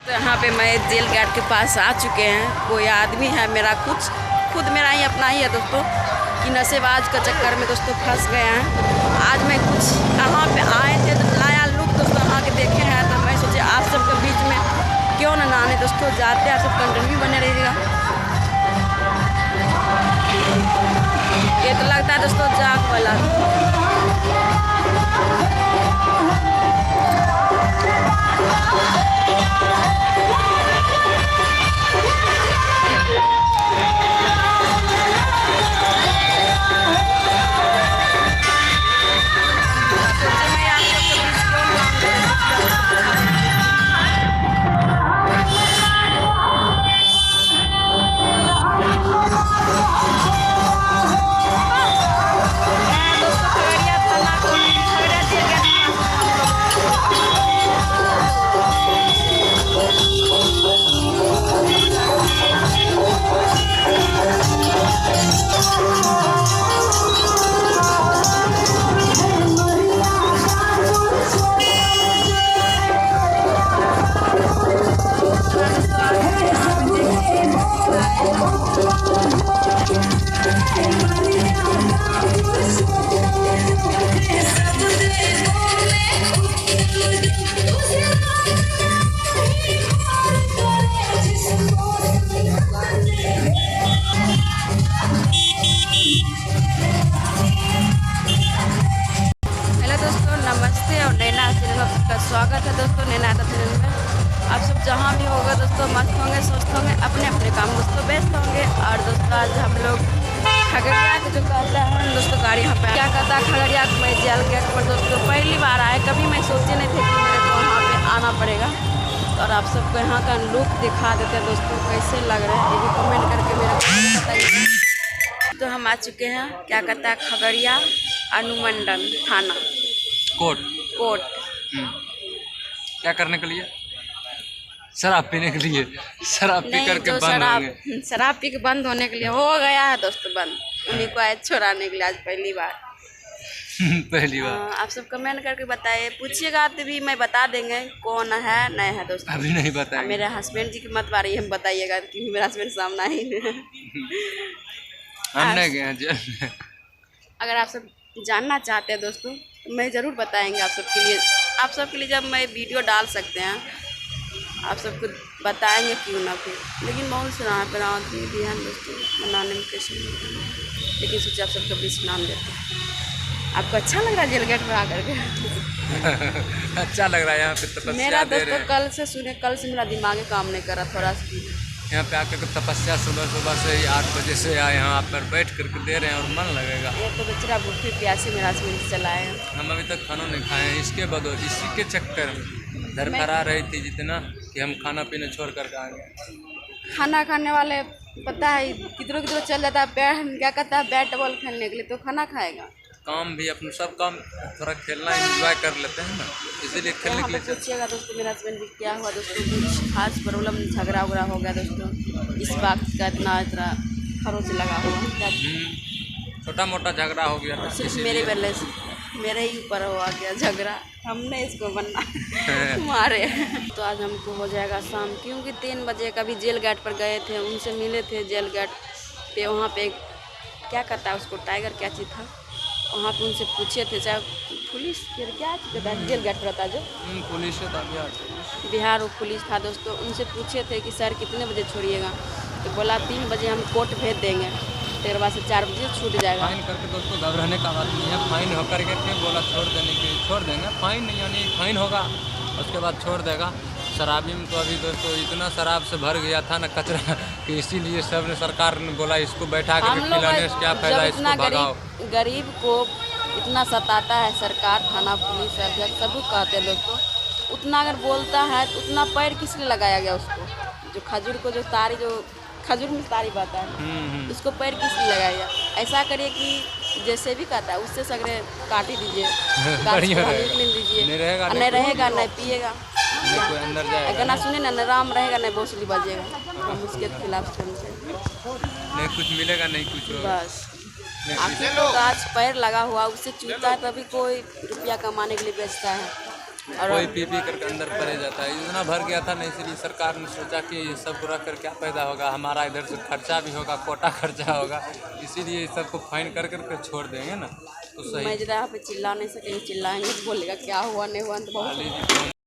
तो यहाँ पे मैं जेल गार्ड के पास आ चुके हैं। कोई आदमी है मेरा खुद मेरा ही अपना ही है दोस्तों कि नशेबाज का चक्कर में दोस्तों फंस गए हैं। आज मैं कुछ यहाँ पे आए थे तो नया लुक दोस्तों यहाँ के देखे हैं, तो मैं सोचे आप सबके बीच में क्यों ना आने दोस्तों, जाते हैं आप सब कंटिन्यू बने रहिएगा। ये तो लगता है दोस्तों जाग वाला। स्वागत है दोस्तों नैना चैनल में। आप सब जहाँ भी होगा दोस्तों मस्त होंगे, स्वस्थ होंगे, अपने अपने काम दोस्तों व्यस्त होंगे। और दोस्तों आज हम लोग खगड़िया के जो कहता है दोस्तों गाड़ी यहाँ पे क्या कहता है खगड़िया में जेल गेट पर दोस्तों पहली बार आए। कभी मैं सोचे नहीं थे कि मेरे को वहाँ पे आना पड़ेगा। और आप सबको यहाँ का लुक दिखा देते हैं दोस्तों, कैसे लग रहा है ये भी कमेंट करके मेरे को बताइए। तो हम आ चुके हैं क्या कहता है खगड़िया अनुमंडल थाना कोर्ट। क्या करने के लिए? शराब पीने के लिए। शराब पी करके बंद होंगे। शराब पी के बंद होने के लिए हो गया है दोस्तों बंद। उन्हीं को आज छोड़ाने के लिए आज पहली बार पहली बार आप सब कमेंट करके बताइए, पूछिएगा तो भी मैं बता देंगे कौन है नहीं है दोस्तों। अभी नहीं बताएंगे। मेरे हस्बैंड जी की मत बारी हम बताइएगा क्योंकि मेरा हस्बैंड सामना ही हम नहीं गए जेल। अगर आप सब जानना चाहते हैं दोस्तों तो मैं ज़रूर बताएंगे आप सबके लिए। आप सबके लिए जब मैं वीडियो डाल सकते हैं आप सबको बताएंगे क्यों ना फिर। लेकिन बहुत सुना पर आदमी भी है दोस्तों बनाने में कैसे, लेकिन सोचा आप सबको बीच नाम देते हैं। आपको अच्छा लग रहा है जेल गेट पर आकर के? अच्छा लग रहा है यहाँ पे तपस्या मेरा दोस्तों कल से मेरा दिमाग काम नहीं कर रहा थोड़ा सा। यहाँ पे आकर के तपस्या सुबह से ही 8 बजे से आए यहाँ पर बैठ करके दे रहे हैं और मन लगेगा। ये तो बेचारा भूखे प्यासे मेरा हस्बैंड चलाए हैं। हम अभी तक खाना नहीं खाए हैं। इसके बदौलत इसी के चक्कर में घर पर आ रही थी जितना कि हम खाना पीना छोड़ करके आ गए। खाना खाने वाले पता है किधरों चल जाता है क्या कहता है बैट बॉल खेलने के लिए, तो खाना खाएगा। काम भी अपने सब काम थोड़ा खेलना एंजॉय कर लेते हैं ना, इसीलिए खेलने के लिए। पूछिएगा दोस्तों मेरा हस्बैंड क्या हुआ दोस्तों, कुछ खास प्रॉब्लम झगड़ा उगड़ा हो गया दोस्तों, इस बात का इतना खरोच लगा हुआ। छोटा मोटा झगड़ा हो गया था सिर्फ मेरे बेले से मेरे ही ऊपर हुआ गया झगड़ा, हमने इसको बनना मारे। तो आज हमको हो जाएगा शाम, क्योंकि 3 बजे कभी जेल गेट पर गए थे, उनसे मिले थे जेल गेट पे। वहाँ पे क्या कहता है उसको टाइगर क्या चीज़ था, वहाँ पे उनसे पूछे थे चाहे पुलिस फिर क्या कहता है जेल गेट पर रहता जो पुलिस था बिहार वो पुलिस था दोस्तों। उनसे पूछे थे कि सर कितने बजे छोड़िएगा, तो बोला 3 बजे हम कोर्ट भेज देंगे, फिर बाद से 4 बजे छूट जाएगा। फाइन करके दोस्तों घबराने का बात नहीं है। फाइन होकर के बोला छोड़ देंगे। फाइन यानी फाइन होगा उसके बाद छोड़ देगा। शराबी में तो अभी दोस्तों इतना शराब से भर गया था ना कचरा कि इसीलिए सब ने सरकार ने बोला इसको बैठा कर पिलाने से क्या फायदा, इसको भगाओ। गरीब को इतना सताता है सरकार, थाना पुलिस अध्यक्ष सब कहते हैं दोस्तों, उतना अगर बोलता है तो उतना पैर किस लिए लगाया गया उसको, जो खजूर को जो खजूर में तारी बता है उसको पैर किस लिए लगाया गया। ऐसा करिए कि जैसे भी कहता है उससे सगरे काट ही दीजिए, निकल दीजिए, नहीं रहेगा नहीं पिएगा, गाना सुने ना राम रहेगा नहीं बौसली बजेगा, हम उसके खिलाफ सुनते नहीं कुछ मिलेगा नहीं कुछ बस। आखिर तो गाछ पैर लगा हुआ उससे चूता है तभी कोई रुपया कमाने के लिए बेचता है। कोई पी करके अंदर पड़े जाता है। इतना भर गया था ना, इसलिए सरकार ने सोचा कि ये सब रख कर क्या पैदा होगा, हमारा इधर से खर्चा भी होगा, कोटा खर्चा होगा, इसीलिए सबको फाइन कर करके छोड़ देंगे ना तो सही। मैं ज़रा यहाँ पे चिल्ला नहीं सकेंगे, चिल्लाएंगे तो बोलेगा क्या हुआ नहीं हुआ, तो बहुत खाली